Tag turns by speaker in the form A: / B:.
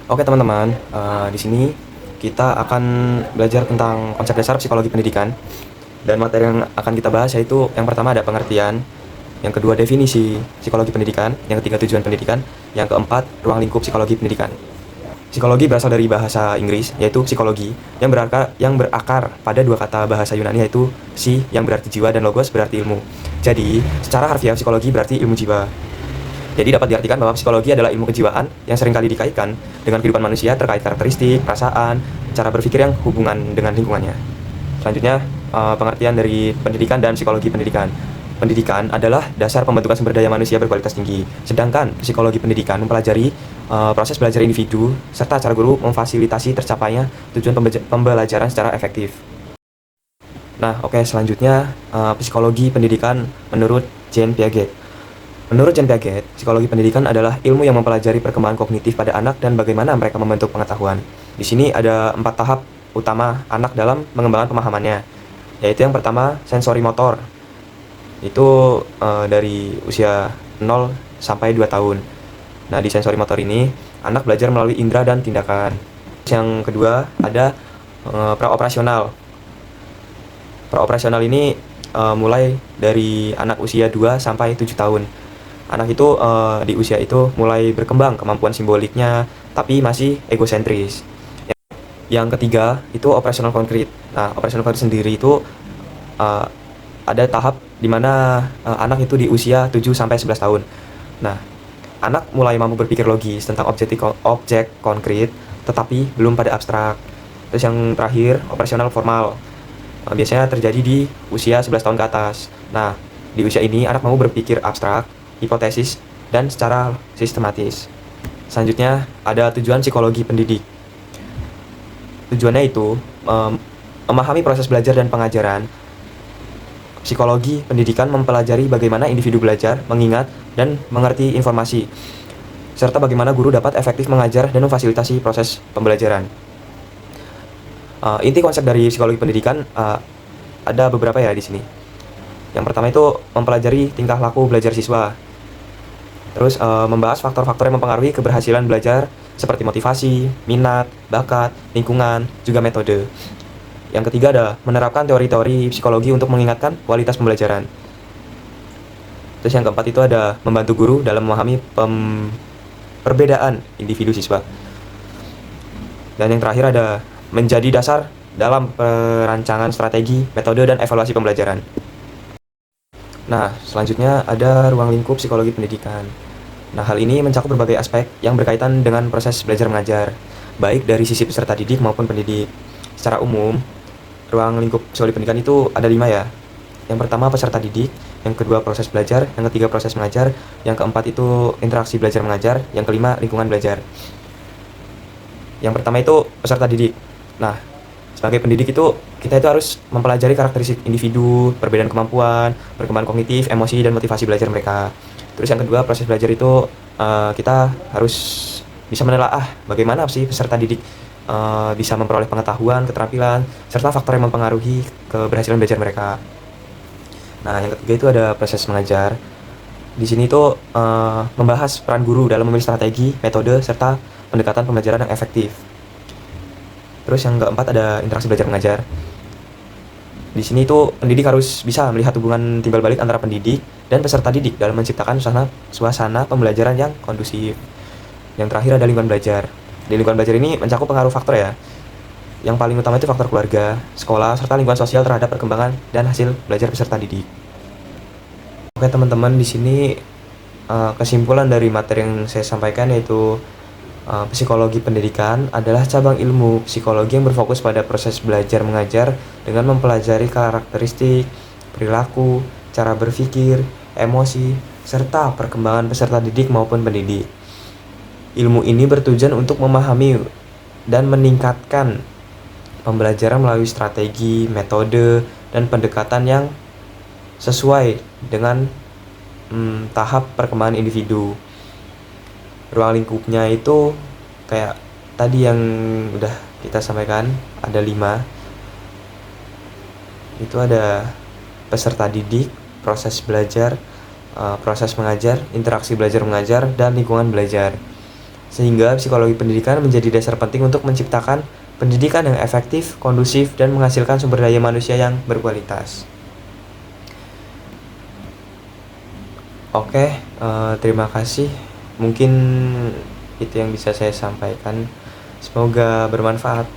A: Oke teman-teman, di sini kita akan belajar tentang konsep dasar psikologi pendidikan. Dan materi yang akan kita bahas yaitu yang pertama ada pengertian, yang kedua definisi psikologi pendidikan, yang ketiga tujuan pendidikan, yang keempat ruang lingkup psikologi pendidikan. Psikologi berasal dari bahasa Inggris yaitu psikologi yang berakar pada dua kata bahasa Yunani yaitu psi yang berarti jiwa dan logos berarti ilmu. Jadi, secara harfiah psikologi berarti ilmu jiwa. Jadi dapat diartikan bahwa psikologi adalah ilmu kejiwaan yang seringkali dikaitkan dengan kehidupan manusia terkait karakteristik, perasaan, cara berpikir yang hubungan dengan lingkungannya. Selanjutnya, pengertian dari pendidikan dan psikologi pendidikan. Pendidikan adalah dasar pembentukan sumber daya manusia berkualitas tinggi. Sedangkan psikologi pendidikan mempelajari proses belajar individu serta cara guru memfasilitasi tercapainya tujuan pembelajaran secara efektif. Nah, oke, selanjutnya psikologi pendidikan menurut Jean Piaget. Menurut Jean Piaget, psikologi pendidikan adalah ilmu yang mempelajari perkembangan kognitif pada anak dan bagaimana mereka membentuk pengetahuan. Di sini ada 4 tahap utama anak dalam mengembangkan pemahamannya, yaitu yang pertama sensori motor. Itu dari usia 0 sampai 2 tahun. Nah, di sensori motor ini anak belajar melalui indera dan tindakan. Yang kedua ada praoperasional. Praoperasional ini mulai dari anak usia 2 sampai 7 tahun. Anak itu di usia itu mulai berkembang kemampuan simboliknya, tapi masih egosentris. Yang ketiga itu operasional konkret. Nah, operasional konkret sendiri itu ada tahap di mana anak itu di usia 7 sampai 11 tahun. Nah, anak mulai mampu berpikir logis tentang objek konkret, tetapi belum pada abstrak. Terus yang terakhir, operasional formal. Biasanya terjadi di usia 11 tahun ke atas. Nah, di usia ini anak mau berpikir abstrak, hipotesis, dan secara sistematis. Selanjutnya, ada tujuan psikologi pendidik. Tujuannya itu memahami proses belajar dan pengajaran. Psikologi pendidikan mempelajari bagaimana individu belajar, mengingat, dan mengerti informasi, serta bagaimana guru dapat efektif mengajar dan memfasilitasi proses pembelajaran. Inti konsep dari psikologi pendidikan ada beberapa ya di sini. Yang pertama itu mempelajari tingkah laku belajar siswa. Terus membahas faktor-faktor yang mempengaruhi keberhasilan belajar seperti motivasi, minat, bakat, lingkungan, juga metode. Yang ketiga ada menerapkan teori-teori psikologi untuk mengingatkan kualitas pembelajaran. Terus yang keempat itu ada membantu guru dalam memahami perbedaan individu siswa. Dan yang terakhir ada menjadi dasar dalam perancangan strategi, metode, dan evaluasi pembelajaran. Nah, selanjutnya ada ruang lingkup psikologi pendidikan. Nah, hal ini mencakup berbagai aspek yang berkaitan dengan proses belajar mengajar, baik dari sisi peserta didik maupun pendidik. Secara umum, ruang lingkup psikologi pendidikan itu ada 5 ya. Yang pertama peserta didik, yang kedua proses belajar, yang ketiga proses mengajar, yang keempat itu interaksi belajar mengajar, yang kelima lingkungan belajar. Yang pertama itu peserta didik. Nah, sebagai pendidik itu kita itu harus mempelajari karakteristik individu, perbedaan kemampuan, perkembangan kognitif, emosi, dan motivasi belajar mereka. Terus yang kedua proses belajar itu kita harus bisa menelaah bagaimana sih peserta didik bisa memperoleh pengetahuan, keterampilan, serta faktor yang mempengaruhi keberhasilan belajar mereka. Nah, yang ketiga itu ada proses mengajar. Di sini itu membahas peran guru dalam memilih strategi, metode, serta pendekatan pembelajaran yang efektif. Terus yang keempat ada interaksi belajar mengajar. Di sini itu pendidik harus bisa melihat hubungan timbal balik antara pendidik dan peserta didik dalam menciptakan suasana pembelajaran yang kondusif. Yang terakhir ada lingkungan belajar. Di lingkungan belajar ini mencakup pengaruh faktor ya. Yang paling utama itu faktor keluarga, sekolah, serta lingkungan sosial terhadap perkembangan dan hasil belajar peserta didik. Oke teman-teman, di sini kesimpulan dari materi yang saya sampaikan yaitu psikologi pendidikan adalah cabang ilmu psikologi yang berfokus pada proses belajar mengajar dengan mempelajari karakteristik, perilaku, cara berpikir, emosi, serta perkembangan peserta didik maupun pendidik. Ilmu ini bertujuan untuk memahami dan meningkatkan pembelajaran melalui strategi, metode, dan pendekatan yang sesuai dengan tahap perkembangan individu. Ruang lingkupnya itu kayak tadi yang udah kita sampaikan, ada 5. Itu ada peserta didik, proses belajar, proses mengajar, interaksi belajar mengajar, dan lingkungan belajar. Sehingga psikologi pendidikan menjadi dasar penting untuk menciptakan pendidikan yang efektif, kondusif, dan menghasilkan sumber daya manusia yang berkualitas. Oke, terima kasih. Mungkin itu yang bisa saya sampaikan. Semoga bermanfaat.